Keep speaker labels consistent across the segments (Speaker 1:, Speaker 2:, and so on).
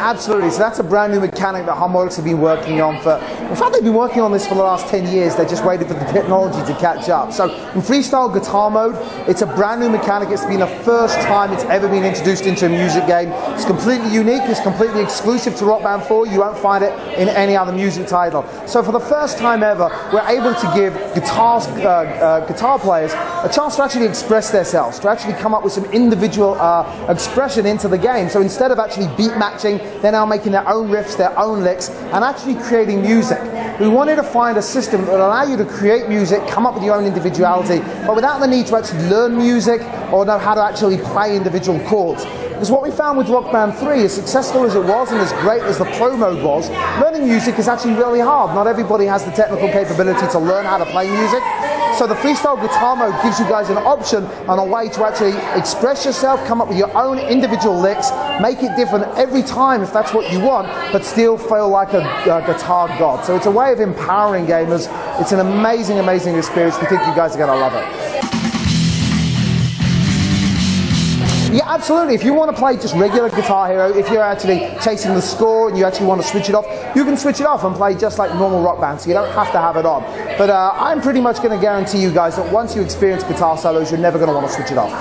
Speaker 1: absolutely. So that's a brand new mechanic that Harmonix have been working on for, in fact, they've been working on this for the last 10 years. They're just waiting for the technology to catch up. So in Freestyle Guitar Mode, it's a brand new mechanic. It's been the first time it's ever been introduced into a music game. It's completely unique. It's completely exclusive to Rock Band 4. You won't find it in any other music title. So for the first time ever, we're able to give guitar players a chance to actually express themselves, to actually come up with some individual expression into the game. So instead of actually beat matching, they're now making their own riffs, their own licks, and actually creating music. We wanted to find a system that would allow you to create music, come up with your own individuality, but without the need to actually learn music or know how to actually play individual chords. Because what we found with Rock Band 3, as successful as it was and as great as the Pro Mode was, learning music is actually really hard. Not everybody has the technical capability to learn how to play music. So the Freestyle Guitar Mode gives you guys an option and a way to actually express yourself, come up with your own individual licks, make it different every time if that's what you want, but still feel like a guitar god. So it's a way of empowering gamers. It's an amazing, amazing experience. We think you guys are going to love it. Yeah, absolutely. If you want to play just regular Guitar Hero, if you're actually chasing the score and you actually want to switch it off, you can switch it off and play just like normal Rock Band, so you don't have to have it on. But I'm pretty much going to guarantee you guys that once you experience guitar solos, you're never going to want to switch it off.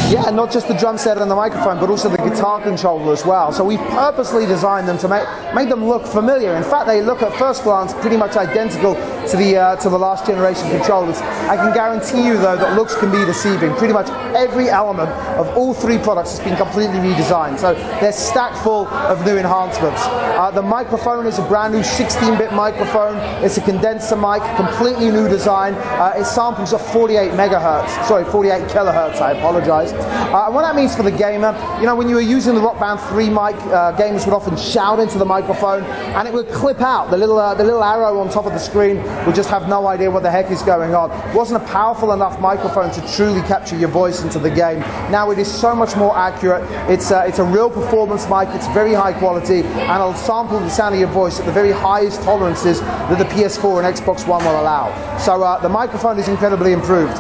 Speaker 1: Yeah, not just the drum set and the microphone, but also the guitar controller as well. So we've purposely designed them to make them look familiar. In fact, they look at first glance pretty much identical to the last generation controllers. I can guarantee you though that looks can be deceiving. Pretty much every element of all three products has been completely redesigned. So they're stacked full of new enhancements. The microphone is a brand new 16-bit microphone. It's a condenser mic, completely new design. It samples at 48 kilohertz, I apologize. And what that means for the gamer, you know, when you were using the Rock Band 3 mic, gamers would often shout into the microphone and it would clip out. The little arrow on top of the screen would just have no idea what the heck is going on. It wasn't a powerful enough microphone to truly capture your voice into the game. Now it is so much more accurate. It's a real performance mic. It's very high quality and it'll sample the sound of your voice at the very highest tolerances that the PS4 and Xbox One will allow. So the microphone is incredibly improved.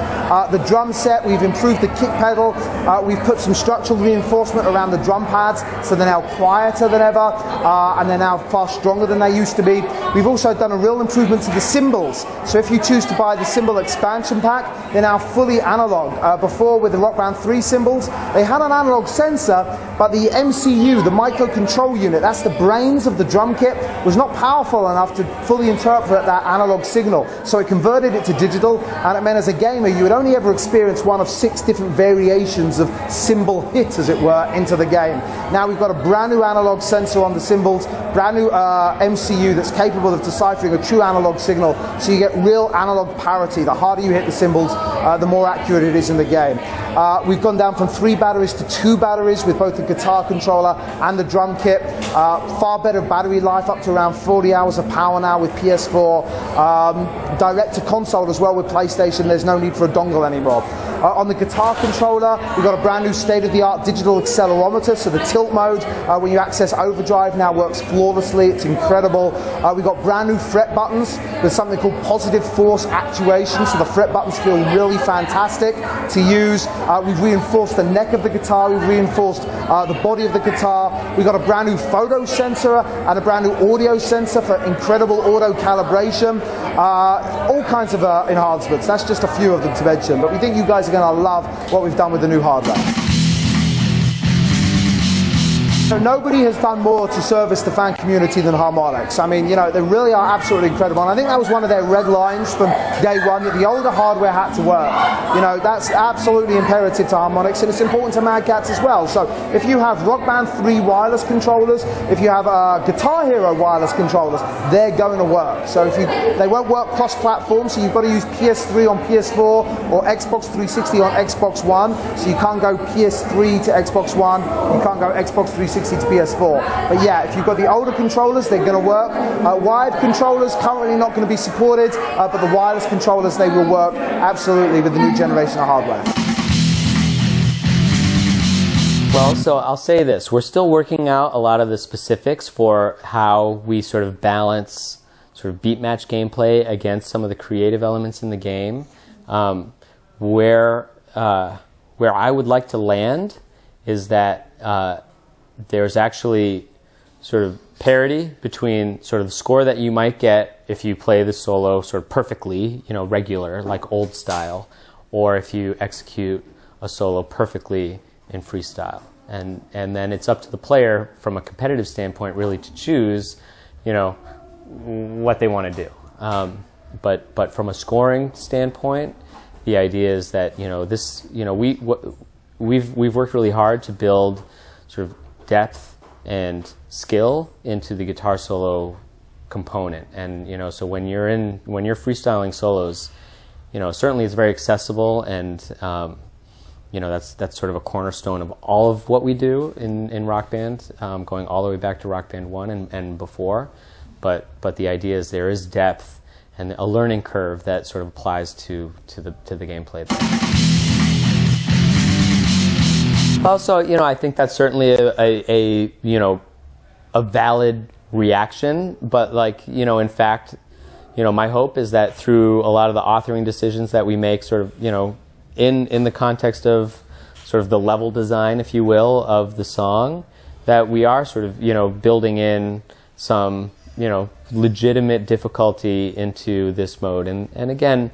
Speaker 1: The drum set, we've improved the kick pedal. We've put some structural reinforcement around the drum pads, so they're now quieter than ever, and they're now far stronger than they used to be. We've also done a real improvement to the cymbals. So if you choose to buy the cymbal expansion pack, they're now fully analog. Before, with the Rock Band 3 cymbals, they had an analog sensor, but the MCU, the microcontrol unit, that's the brains of the drum kit, was not powerful enough to fully interpret that analog signal. So it converted it to digital, and it meant as a gamer, you would only ever experience one of 6 different variations of cymbal hit, as it were, into the game. Now we've got a brand new analog sensor on the cymbals, brand new MCU that's capable of deciphering a true analog signal, so you get real analog parity. The harder you hit the cymbals, the more accurate it is in the game. We've gone down from 3 batteries to 2 batteries with both the guitar controller and the drum kit. Far better battery life, up to around 40 hours of power now with PS4. Direct to console as well with PlayStation. There's no need for a dongle anymore. On the guitar controller, we've got a brand new state-of-the-art digital accelerometer, so the tilt mode, when you access overdrive, now works flawlessly. It's incredible. We've got brand new fret buttons with something called positive force actuation, so the fret buttons feel really fantastic to use. We've reinforced the neck of the guitar, we've reinforced the body of the guitar. We've got a brand new photo sensor and a brand new audio sensor for incredible auto calibration. All kinds of enhancements. That's just a few of them to mention, but we think you guys are going to love what we've done with the new hardware. So nobody has done more to service the fan community than Harmonix. I mean, you know, they really are absolutely incredible. And I think that was one of their red lines from day one, that the older hardware had to work. You know, that's absolutely imperative to Harmonix, and it's important to Mad Catz as well. So if you have Rock Band 3 wireless controllers, if you have Guitar Hero wireless controllers, they're going to work. So if they won't work cross-platform, so you've got to use PS3 on PS4 or Xbox 360 on Xbox One. So you can't go PS3 to Xbox One, you can't go Xbox 360 to PS4. But yeah, if you've got the older controllers, they're going to work. Wired controllers currently not going to be supported, but the wireless controllers, they will work absolutely with the new generation of hardware.
Speaker 2: Well, so I'll say this. We're still working out a lot of the specifics for how we sort of balance sort of beat match gameplay against some of the creative elements in the game. Where I would like to land is that there's actually sort of parity between sort of the score that you might get if you play the solo sort of perfectly, regular, like old style, or if you execute a solo perfectly in freestyle. And then it's up to the player from a competitive standpoint really to choose, what they want to do. But from a scoring standpoint, the idea is that, we've worked really hard to build sort of depth and skill into the guitar solo component. And so when you're freestyling solos, certainly it's very accessible, and that's sort of a cornerstone of all of what we do in Rock Band, going all the way back to Rock Band 1 and before. But the idea is there is depth and a learning curve that sort of applies to the gameplay there. Also, I think that's certainly a valid reaction, but in fact, my hope is that through a lot of the authoring decisions that we make sort of, in the context of sort of the level design, if you will, of the song, that we are sort of, building in some, legitimate difficulty into this mode. And again,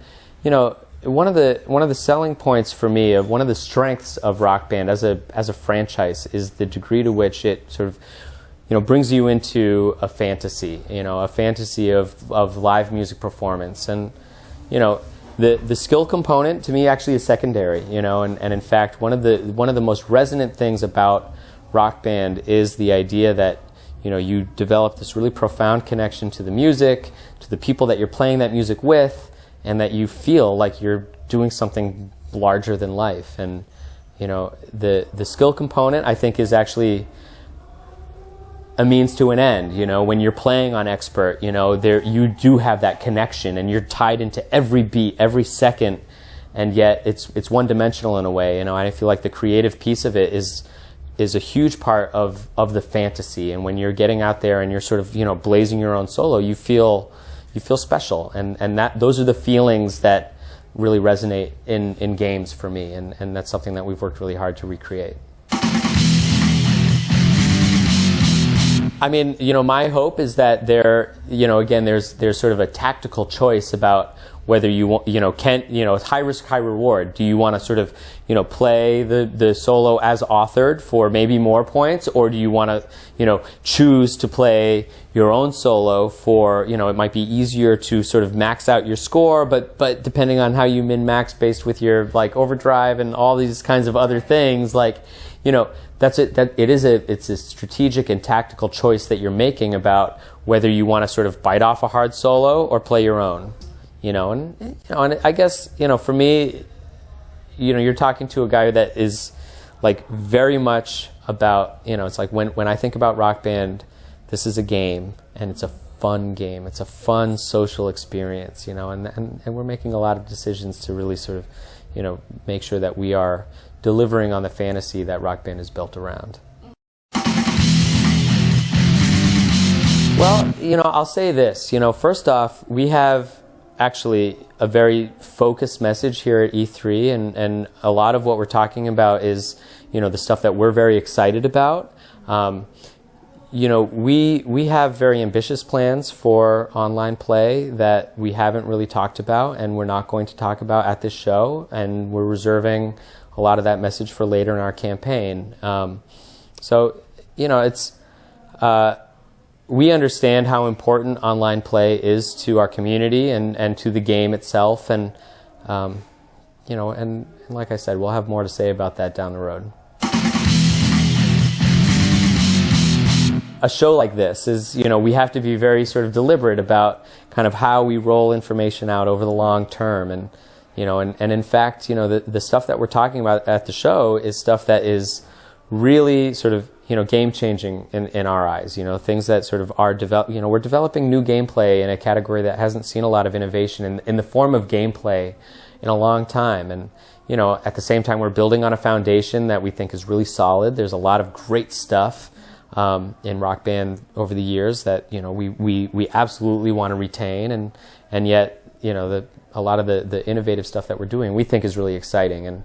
Speaker 2: one of the selling points for me, of one of the strengths of Rock Band as a franchise, is the degree to which it sort of brings you into a fantasy, a fantasy of live music performance. And the skill component to me actually is secondary, and in fact one of the most resonant things about Rock Band is the idea that you develop this really profound connection to the music, to the people that you're playing that music with, and that you feel like you're doing something larger than life. And the skill component, I think, is actually a means to an end. When you're playing on expert, you do have that connection, and you're tied into every beat, every second, and yet it's one-dimensional in a way. I feel like the creative piece of it is a huge part of the fantasy. And when you're getting out there and you're sort of blazing your own solo, you feel special, and those are the feelings that really resonate in games for me, and that's something that we've worked really hard to recreate. I mean, my hope is that again, there's sort of a tactical choice about whether you want, it's high risk, high reward. Do you want to sort of, play the solo as authored for maybe more points, or do you want to, choose to play your own solo for, it might be easier to sort of max out your score, but depending on how you min-max based with your overdrive and all these kinds of other things, that's it. It's a strategic and tactical choice that you're making about whether you want to sort of bite off a hard solo or play your own. And I guess for me, you're talking to a guy that is very much about it's like when I think about Rock Band, this is a game, and it's a fun game. It's a fun social experience, and we're making a lot of decisions to really sort of make sure that we are delivering on the fantasy that Rock Band is built around. Well, I'll say this. First off, we have actually a very focused message here at E3, and a lot of what we're talking about is, the stuff that we're very excited about. We have very ambitious plans for online play that we haven't really talked about, and we're not going to talk about at this show, and we're reserving a lot of that message for later in our campaign. We understand how important online play is to our community and to the game itself, and and like I said, we'll have more to say about that down the road. A show like this is, we have to be very sort of deliberate about kind of how we roll information out over the long term, and and in fact, the stuff that we're talking about at the show is stuff that is really sort of game-changing in our eyes. Things that sort of are we're developing new gameplay in a category that hasn't seen a lot of innovation in the form of gameplay in a long time. And at the same time, we're building on a foundation that we think is really solid. There's a lot of great stuff in Rock Band over the years that we absolutely want to retain, and yet a lot of the innovative stuff that we're doing we think is really exciting. And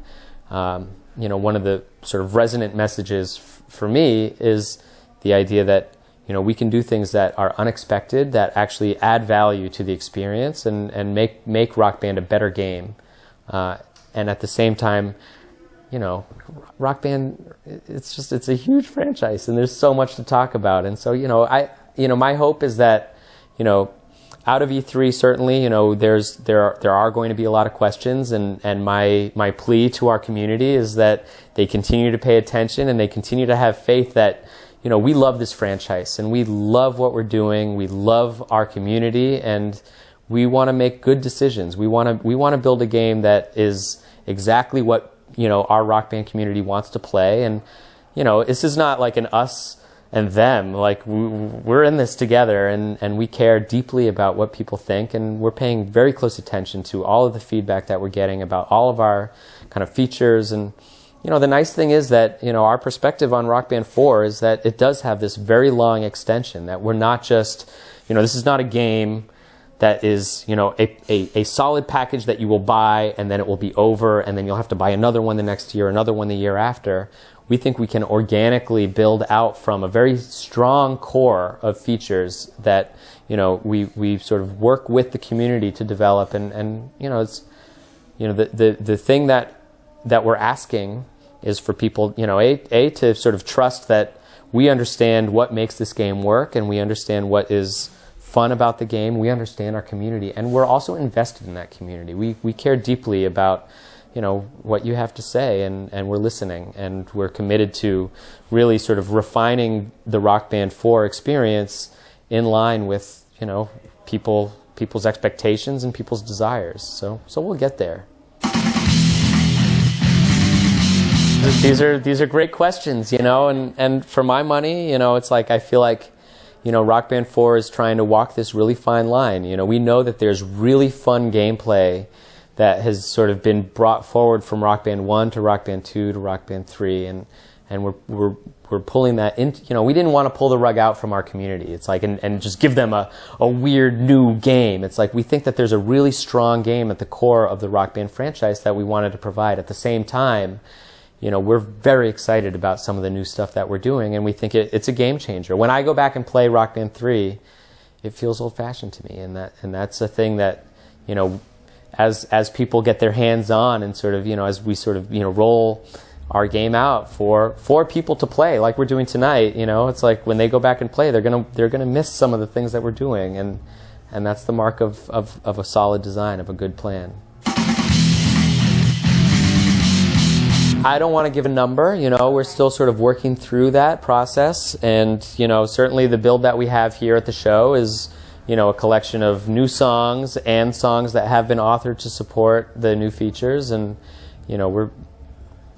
Speaker 2: one of the sort of resonant messages for me is the idea that, we can do things that are unexpected, that actually add value to the experience and make Rock Band a better game. And at the same time, Rock Band, it's a huge franchise and there's so much to talk about. And so, my hope is that, out of E3, certainly, there are going to be a lot of questions, and my plea to our community is that they continue to pay attention and they continue to have faith that, we love this franchise and we love what we're doing. We love our community and we want to make good decisions. We want to build a game that is exactly what, our Rock Band community wants to play. And, this is not like an us and them. Like, we're in this together and we care deeply about what people think, and we're paying very close attention to all of the feedback that we're getting about all of our kind of features. And, the nice thing is that, our perspective on Rock Band 4 is that it does have this very long extension, that we're not just, this is not a game that is, a solid package that you will buy and then it will be over and then you'll have to buy another one the next year, another one the year after. We think we can organically build out from a very strong core of features that, we sort of work with the community to develop. And it's, the thing that we're asking is for people, to sort of trust that we understand what makes this game work and we understand what is fun about the game. We understand our community and we're also invested in that community. We care deeply about, what you have to say, and we're listening, and we're committed to really sort of refining the Rock Band 4 experience in line with, people's expectations and people's desires. So we'll get there. These are great questions, and for my money, it's like, I feel like, Rock Band 4 is trying to walk this really fine line. We know that there's really fun gameplay that has sort of been brought forward from Rock Band 1 to Rock Band 2 to Rock Band 3, and we're pulling that in. We didn't want to pull the rug out from our community. It's like, and just give them a weird new game. It's like, we think that there's a really strong game at the core of the Rock Band franchise that we wanted to provide. At the same time, we're very excited about some of the new stuff that we're doing, and we think it's a game changer. When I go back and play Rock Band 3, it feels old-fashioned to me, and that's a thing that, as people get their hands on and sort of, as we sort of, roll our game out for people to play like we're doing tonight, it's like when they go back and play, they're gonna miss some of the things that we're doing, and that's the mark of a solid design, of a good plan. I don't want to give a number, we're still sort of working through that process, and, certainly the build that we have here at the show is, a collection of new songs and songs that have been authored to support the new features, and,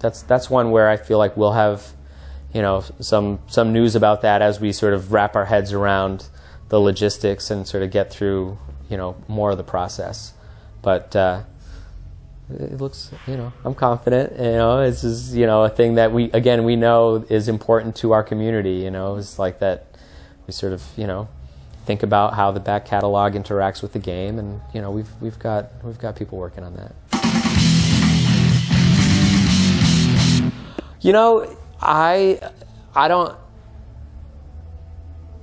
Speaker 2: that's one where I feel like we'll have, some news about that as we sort of wrap our heads around the logistics and sort of get through, more of the process. But, it looks, I'm confident, it's just, a thing that we know is important to our community, it's like that we sort of, think about how the back catalog interacts with the game, and, we've got people working on that.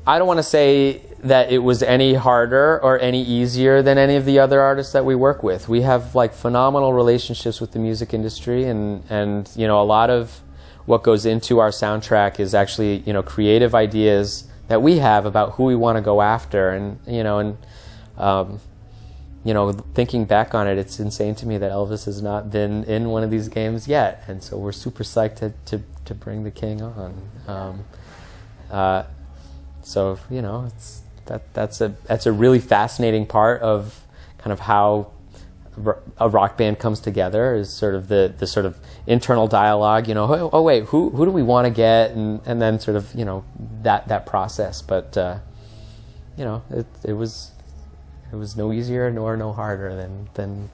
Speaker 2: I don't want to say that it was any harder or any easier than any of the other artists that we work with. We have like phenomenal relationships with the music industry, and a lot of what goes into our soundtrack is actually creative ideas that we have about who we want to go after, and thinking back on it, it's insane to me that Elvis has not been in one of these games yet, and so we're super psyched to bring the king on. So that's a really fascinating part of kind of how a rock band comes together, is sort of the sort of internal dialogue. Oh wait, who do we want to get, and then sort of that process. But it was no easier nor no harder than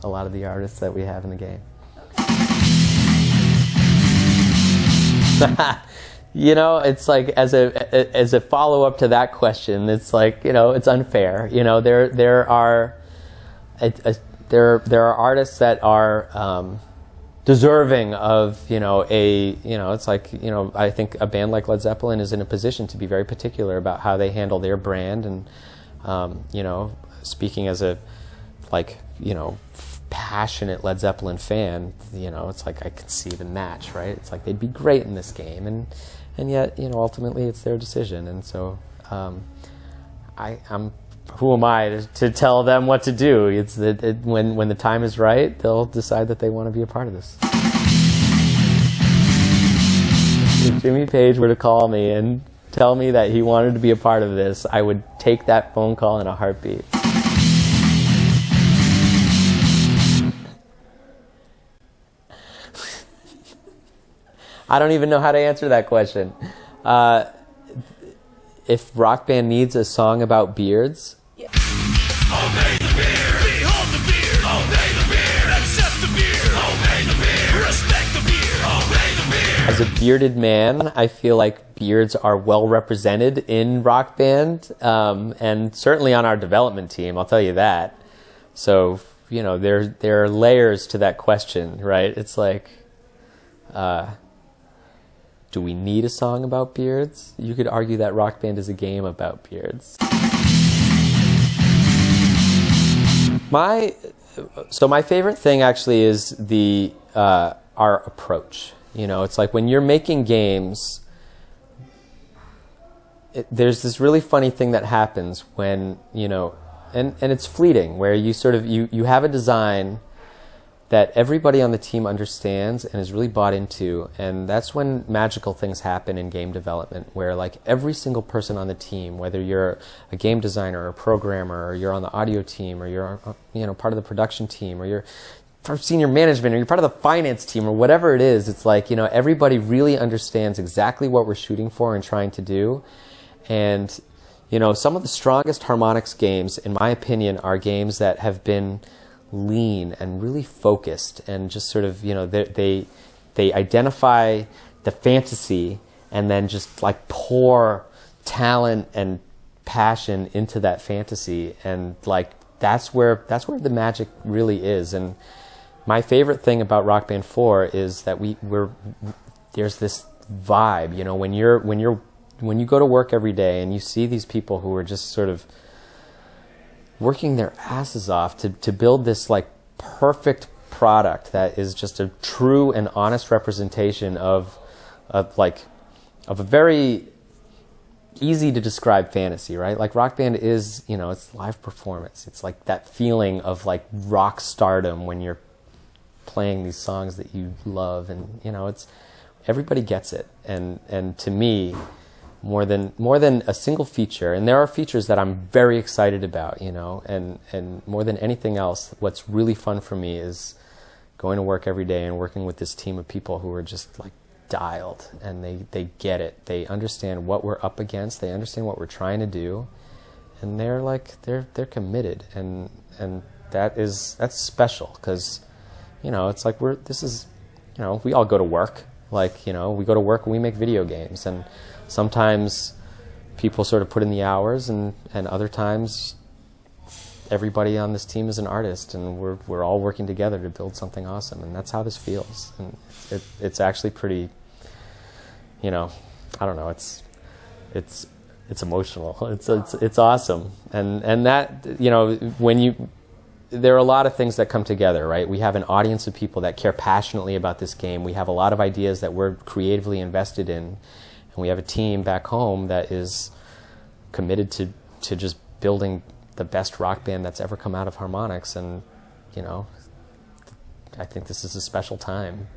Speaker 2: a lot of the artists that we have in the game. It's like as a follow-up to that question, it's like it's unfair. There are artists that are deserving of, it's like, I think a band like Led Zeppelin is in a position to be very particular about how they handle their brand. And, speaking as a, passionate Led Zeppelin fan, it's like I can see the match, right? It's like they'd be great in this game. And yet, ultimately it's their decision. And so, who am I to tell them what to do? It's when the time is right, they'll decide that they want to be a part of this. If Jimmy Page were to call me and tell me that he wanted to be a part of this, I would take that phone call in a heartbeat. I don't even know how to answer that question. If Rock Band needs a song about beards,
Speaker 3: yeah. Obey the beard, behold the beard, obey the beard, accept the beard, obey the beard, respect the beard, obey the beard.
Speaker 2: As a bearded man, I feel like beards are well represented in Rock Band, and certainly on our development team, I'll tell you that. So, there are layers to that question, right? It's like, do we need a song about beards? You could argue that Rock Band is a game about beards. My favorite thing actually is our approach. It's like when you're making games, there's this really funny thing that happens when, and it's fleeting, where you sort of, you have a design that everybody on the team understands and is really bought into, and that's when magical things happen in game development, where like every single person on the team, whether you're a game designer or a programmer, or you're on the audio team, or you're part of the production team, or you're part of senior management, or you're part of the finance team, or whatever it is, it's like, everybody really understands exactly what we're shooting for and trying to do. And some of the strongest Harmonix games, in my opinion, are games that have been lean and really focused, and just sort of, they identify the fantasy and then just like pour talent and passion into that fantasy, and like that's where the magic really is. And my favorite thing about Rock Band 4 is that there's this vibe, when you go to work every day and you see these people who are just sort of working their asses off to build this like perfect product that is just a true and honest representation of a very easy to describe fantasy, right? Like Rock Band is, it's live performance. It's like that feeling of like rock stardom when you're playing these songs that you love, and it's everybody gets it. And to me, more than a single feature, and there are features that I'm very excited about, and more than anything else, what's really fun for me is going to work every day and working with this team of people who are just like dialed, and they get it. They understand what we're up against. They understand what we're trying to do, and they're committed, and that's special, because it's like we all go to work, we go to work and we make video games, and sometimes people sort of put in the hours, and other times everybody on this team is an artist, and we're all working together to build something awesome, and that's how this feels. And it's actually pretty, I don't know, it's emotional. It's awesome, and that there are a lot of things that come together, right? We have an audience of people that care passionately about this game. We have a lot of ideas that we're creatively invested in. And we have a team back home that is committed to just building the best rock band that's ever come out of Harmonix. And, I think this is a special time.